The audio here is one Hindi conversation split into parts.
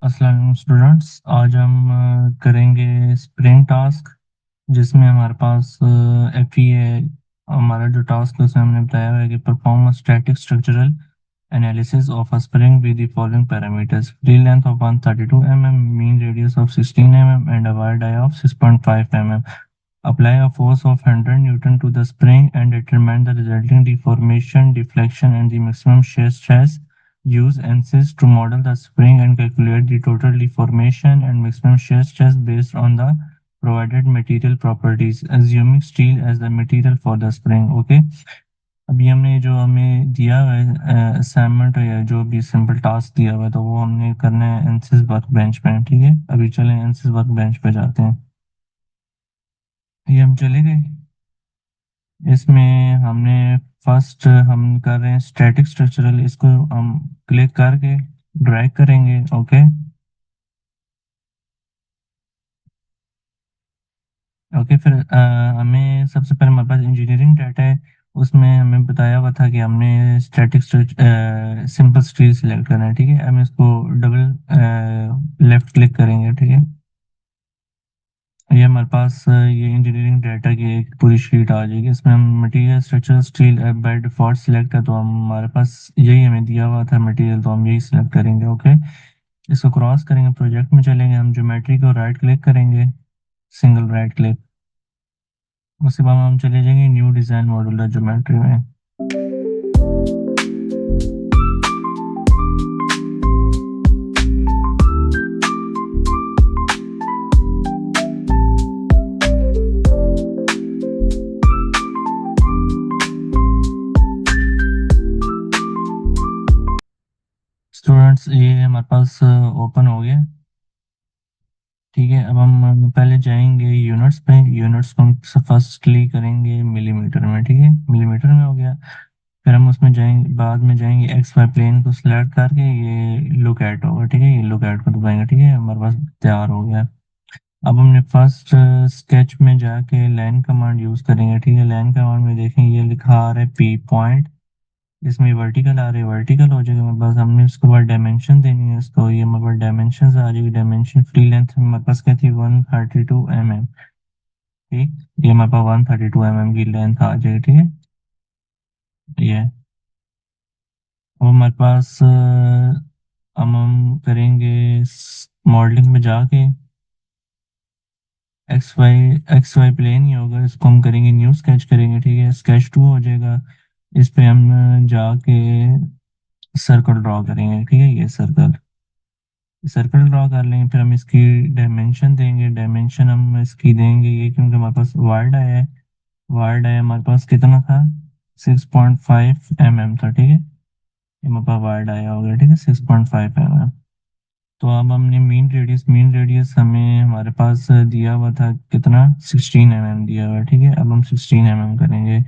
अस्सलाम स्टूडेंट्स, आज हम करेंगे स्प्रिंग टास्क, जिसमें हमारे पास एफ ई है। हमारा जो टास्क है उसमें हमने बताया हुआ है कि perform a static structural analysis of a spring with the following parameters: free length of 132 mm, mean radius of 16 mm and a wire dia of 6.5 mm. Apply a force of 100 Newton to the spring and determine the resulting deformation, deflection, and the maximum shear stress. Use ANSYS to model the spring and calculate the total deformation and maximum shear stress based on the provided material properties, assuming steel as the material for the spring. Okay. अभी हमने जो हमें दिया हुआ है असाइनमेंट या जो भी सिंपल टास्क दिया हुआ है, तो वो हमने करना है एनसिस वर्क बेंच पे। ठीक है, अभी चलें एनसिस वर्क बेंच पे जाते हैं। ये हम चले गए। इसमें हमने फर्स्ट हम कर रहे हैं स्टैटिक स्ट्रक्चरल, इसको हम क्लिक करके ड्रैग करेंगे। ओके ओके, फिर हमें सबसे पहले हमारे पास इंजीनियरिंग डाटा है, उसमें हमें बताया हुआ था कि हमने स्टैटिक सिंपल स्टील सिलेक्ट करना है। ठीक है, हम इसको डबल लेफ्ट क्लिक करेंगे। ठीक है, ये हमारे पास ये इंजीनियरिंग डाटा की एक पूरी शीट आ जाएगी। इसमें हम material structure steel by default select है, तो हमारे पास यही हमें दिया हुआ था मटेरियल, तो हम यही सिलेक्ट करेंगे। ओके, इसको क्रॉस करेंगे, प्रोजेक्ट में चलेंगे, हम ज्योमेट्री को राइट क्लिक करेंगे, सिंगल राइट क्लिक। उसके बाद हम चले जाएंगे न्यू डिजाइन मॉड्यूलर ज्योमेट्री में। स्टूडेंट्स, ये हमारे पास ओपन हो गया। ठीक है, अब हम पहले जाएंगे यूनिट्स पे। यूनिट्स को हम फर्स्टली करेंगे मिलीमीटर में। ठीक है, मिलीमीटर में हो गया। फिर हम उसमें जाएंगे, बाद में जाएंगे एक्स वाई प्लेन को सिलेक्ट करके, ये लुक एट होगा। ठीक है, ये लुक एट को दबाएंगे। ठीक है, हमारे पास तैयार हो गया। अब हमने फर्स्ट स्केच में जाके लाइन कमांड यूज करेंगे। ठीक है, लाइन कमांड में देखेंगे ये लिखा आ रहा है पी पॉइंट, इसमें वर्टिकल आ रही है, वर्टिकल हो जाएगा हमारे पास। हमने उसके बाद डायमेंशन देनी है इसको, ये हमारे पास डायमेंशन आ जाएगी। डायमेंशन फ्री लेंथ हमारे पास क्या थी, 132 mm। ठीक, ये हमारे पास 132 mm की लेंथ आ जाएगी। ठीक है, ये अब हमारे पास हम करेंगे मॉडलिंग में जाके एक्स वाई प्लेन ही होगा, इसको हम करेंगे न्यू स्केच करेंगे। ठीक है, स्केच 2 हो जाएगा। इस पे हम जाके सर्कल ड्रॉ करेंगे। ठीक है, ये सर्कल सर्कल ड्रॉ कर लेंगे। फिर हम इसकी डायमेंशन देंगे। डायमेंशन हम इसकी देंगे ये, क्योंकि हमारे पास वार्ड आया है। वार्ड आया हमारे पास कितना था, 6.5 mm था। ठीक है, ये हमारे पास वार्ड आया होगा। ठीक है, 6.5 mm। तो अब हमने मीन रेडियस हमें हमारे पास दिया हुआ था कितना, 16 mm दिया हुआ है। ठीक है, अब हम 16 mm करेंगे।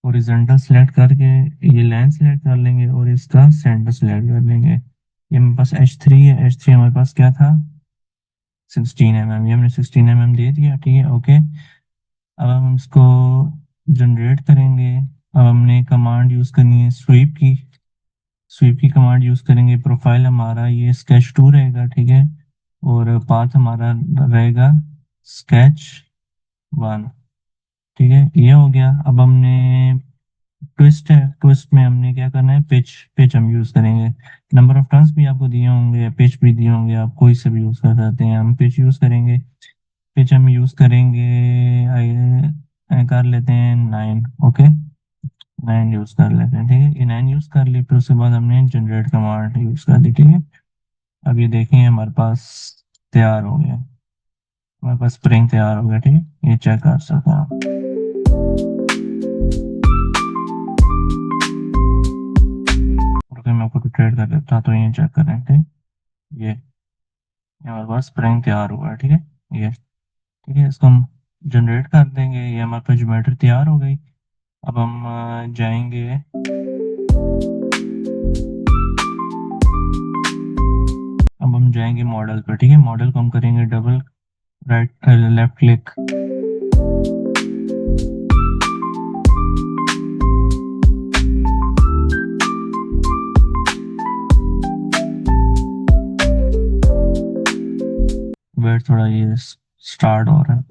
हॉरिजॉन्टल सेलेक्ट करके ये लाइन सेलेक्ट कर लेंगे और इसका सेंटर सेलेक्ट कर लेंगे। ये हमारे पास H3 है, H3 हमारे पास क्या था, 16 mm। ये हमने 16 mm दे दिया। ठीक है, ओके। अब हम इसको जनरेट करेंगे। अब हमने कमांड यूज करनी है स्वीप की। स्वीप की कमांड यूज करेंगे। प्रोफाइल हमारा ये स्केच 2 रहेगा। ठीक है, और पाथ हमारा रहेगा sketch 1। ठीक है, ये हो गया। अब हमने ट्विस्ट है, ट्विस्ट में हमने क्या करना है, पिच पिच हम यूज करेंगे। नंबर ऑफ टर्न्स भी आपको दिए होंगे या पिच भी दिए होंगे, आप कोई से भी यूज कर सकते हैं। हम पिच यूज करेंगे। पिच हम यूज करेंगे, कर लेते हैं 9। ओके, 9 यूज कर लेते हैं। ठीक है, ये 9 यूज कर ली। फिर उसके बाद हमने जनरेट कमांड यूज कर दी। ठीक है, अब ये देखें हमारे पास तैयार हो गया, हमारे पास स्प्रिंग तैयार हो गया। ठीक है, ये चेक कर सकते हैं आप। रुकिए, मैं आपको ट्रेड कर देता तो ये चेक करें। ठीक, ये हमारे पास स्प्रिंग तैयार हुआ है। ठीक है, ये ठीक है, इसको हम जनरेट कर देंगे। ये हमारे पास ज्योमेट्री तैयार हो गई। अब हम जाएंगे, अब हम जाएंगे मॉडल पर। ठीक है, मॉडल को हम करेंगे डबल राइट लेफ्ट क्लिक। थोड़ा ये स्टार्ट हो रहा है।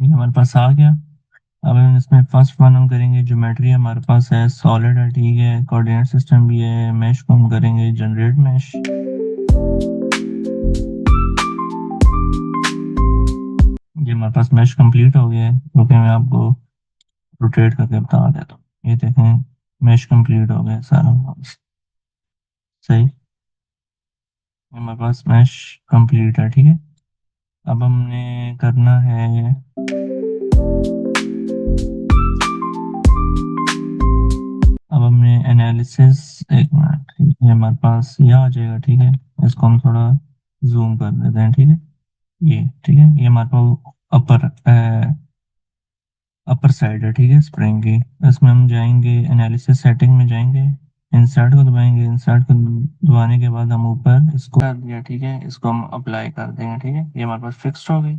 ये हमारे पास आ गया। अब हम इसमें फर्स्ट वन हम करेंगे, ज्योमेट्री हमारे पास है, सॉलिड है, ठीक है, कोऑर्डिनेट सिस्टम भी है, मैश को हम करेंगे जनरेट मैश। ये हमारे पास मैश कंप्लीट हो गया है, क्योंकि मैं आपको रोटेट करके बता देता हूँ। ये देखें, मैश कंप्लीट हो गया सारा सही। हमारे पास मैश कंप्लीट है, ठीक है। अब हमने करना है, अब हमने एनालिसिस, एक मिनट, ये हमारे पास ये आ जाएगा, ठीक है। इसको हम थोड़ा जूम कर देते हैं, ठीक है। ये ठीक है, ये हमारे पास अपर साइड है, ठीक है, स्प्रिंग की। इसमें हम जाएंगे एनालिसिस सेटिंग में जाएंगे, इंसर्ट को दबाएंगे। इंसर्ट को दबाने के बाद हम ऊपर इसको कर दिया, ठीक है, इसको हम अप्लाई कर देंगे, ठीक है। ये हमारे पास फिक्स्ड हो गई।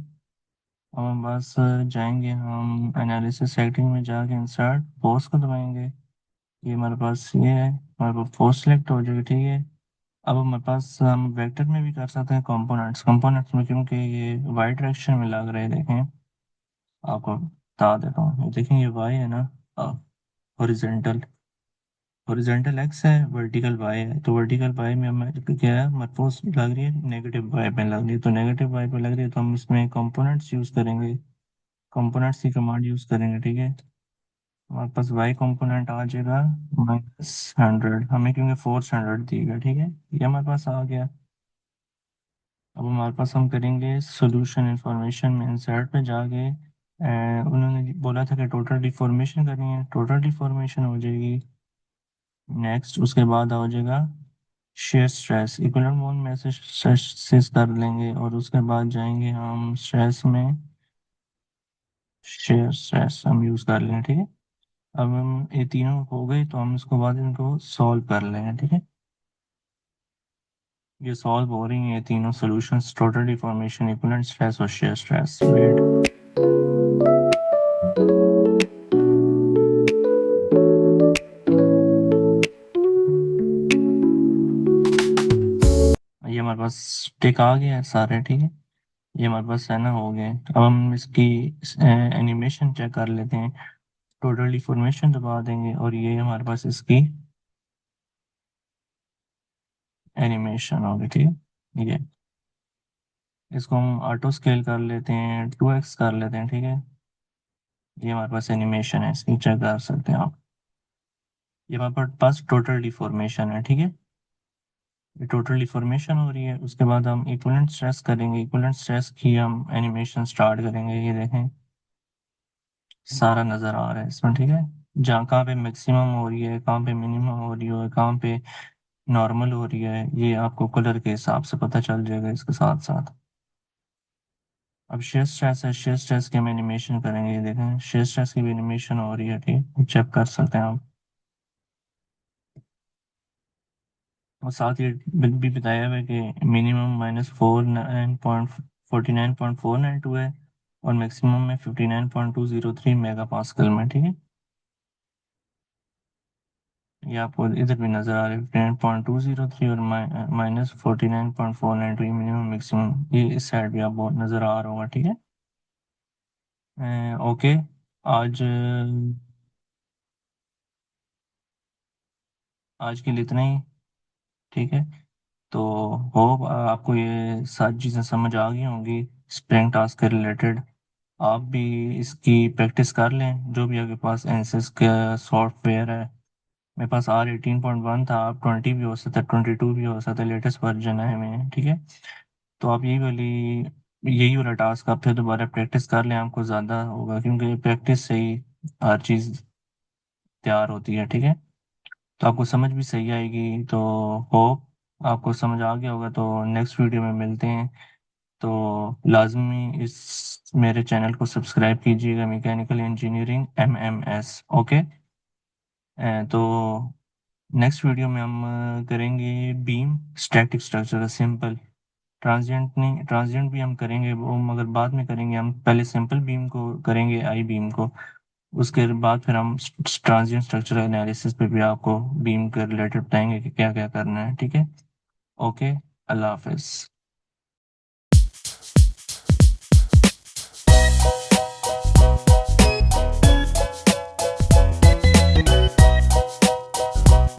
अब हम बस जाएंगे, हम एनालिसिस सेटिंग में जाके इंसर्ट पोस्ट को दबाएंगे। ये हमारे पास ये है, हमारे पास पोस्ट सेलेक्ट हो जाएगी, ठीक है। अब हमारे पास हम वेक्टर में भी कर सकते हैं, कंपोनेंट्स कंपोनेंट्स में, क्योंकि ये वाई डायरेक्शन में लग रहे हैं, देखें आपको बता देता हूँ। ये देखें, ये वाई है ना, हॉरिजेंटल हॉरिजेंटल एक्स है, वर्टिकल वाई है। तो वर्टिकल वाई में हमें क्या है, हमारे पास लग रही है नेगेटिव वाई पे लग रही है, तो नेगेटिव वाई पे लग रही है, तो हम इसमें कंपोनेंट्स यूज करेंगे, कंपोनेंट्स की कमांड यूज करेंगे, ठीक है। हमारे पास वाई कंपोनेंट आ जाएगा -100, हमें क्योंकि फोर्स 100 दिएगा, ठीक है। ये हमारे पास आ गया। अब हमारे पास हम करेंगे सोल्यूशन इंफॉर्मेशन में, इंसर्ट पे जाके उन्होंने बोला था कि टोटल डिफॉर्मेशन करनी है, टोटल डिफॉर्मेशन हो जाएगी। नेक्स्ट उसके बाद हो जाएगा शेयर स्ट्रेस, इक्विवेलेंट मोड में से स्ट्रेस कर लेंगे, और उसके बाद जाएंगे हम स्ट्रेस में, शेयर स्ट्रेस हम यूज कर लेंगे, ठीक है। अब हम ये तीनों हो गए, तो हम इसको बाद इनको सॉल्व कर लेंगे, ठीक है। ये सॉल्व हो रही हैं ये तीनों solutions, total deformation, equivalent stress और शेयर स्ट्रेस। वेट, ये हमारे पास टिक आ गया है सारे, ठीक है। ये हमारे पास है ना, हो गए। अब हम इसकी एनिमेशन चेक कर लेते हैं। टोटल डिफॉर्मेशन दबा देंगे, और ये हमारे पास इसकी एनिमेशन होगी, ठीक है। ये इसको हम ऑटो स्केल कर लेते हैं, 2x कर लेते हैं, ठीक है। ये हमारे पास एनिमेशन है, इसकी चेक कर सकते हैं आप। ये हमारे पास टोटल डिफॉर्मेशन है, ठीक है। ये टोटल डिफॉर्मेशन हो रही है। उसके बाद हम इक्विवेलेंट स्ट्रेस करेंगे, इक्विवेलेंट स्ट्रेस की हम एनिमेशन स्टार्ट करेंगे। ये देखें, सारा नजर आ रहा है इसमें, ठीक है। जहाँ कहाँ पे मैक्सिमम हो रही है, कहाँ पे मिनिमम हो रही है, कहाँ पे नॉर्मल हो रही है, ये आपको कलर के हिसाब से पता चल जाएगा इसके साथ साथ। अब शेयर स्ट्रेस है, शेयर स्ट्रेस की हम एनिमेशन करेंगे। ये देखें, शेयर स्ट्रेस की भी एनिमेशन हो रही है, ठीक, चेक कर सकते हैं आप। और साथ ही भी बताया हुआ है कि मिनिमम -49.49.492 है, और मैक्सिमम में 59.203 मेगा पास्कल में, ठीक है। ये आपको इधर भी नजर आ रहा है, 59.203 और -49.492, मिनिमम मैक्सिमम, ये इस साइड भी आपको नजर आ रहा होगा, ठीक है। ओके, आज आज के लिए इतना ही, ठीक है। तो होप आपको ये सारी चीज़ें समझ आ गई होंगी स्प्रिंग टास्क के रिलेटेड। आप भी इसकी प्रैक्टिस कर लें, जो भी आपके पास एनएसएस का सॉफ्टवेयर है। मेरे पास R18.1 था, आप 20 भी हो सकता है, 22 भी हो सकता है, लेटेस्ट वर्जन है में, ठीक है। तो आप यही वाला टास्क आप फिर दोबारा प्रैक्टिस कर लें, आपको ज़्यादा होगा, क्योंकि प्रैक्टिस से ही हर चीज़ तैयार होती है, ठीक है। तो आपको समझ भी सही आएगी। तो होप आपको समझ आ गया होगा, तो नेक्स्ट वीडियो में मिलते हैं। तो लाजमी इस मेरे चैनल को सब्सक्राइब कीजिएगा, मैकेनिकल इंजीनियरिंग MMS। ओके। तो नेक्स्ट वीडियो में हम करेंगे beam static structure simple. Transient नहीं, ट्रांजिएंट भी हम करेंगे वो, मगर बाद में करेंगे। हम पहले सिंपल बीम को करेंगे, आई बीम को। उसके बाद फिर हम ट्रांजिएंट स्ट्रक्चरल एनालिसिस पे भी आपको बीम के रिलेटेड बताएंगे कि क्या क्या करना है। ठीक है। ओके। अल्लाह हाफिज।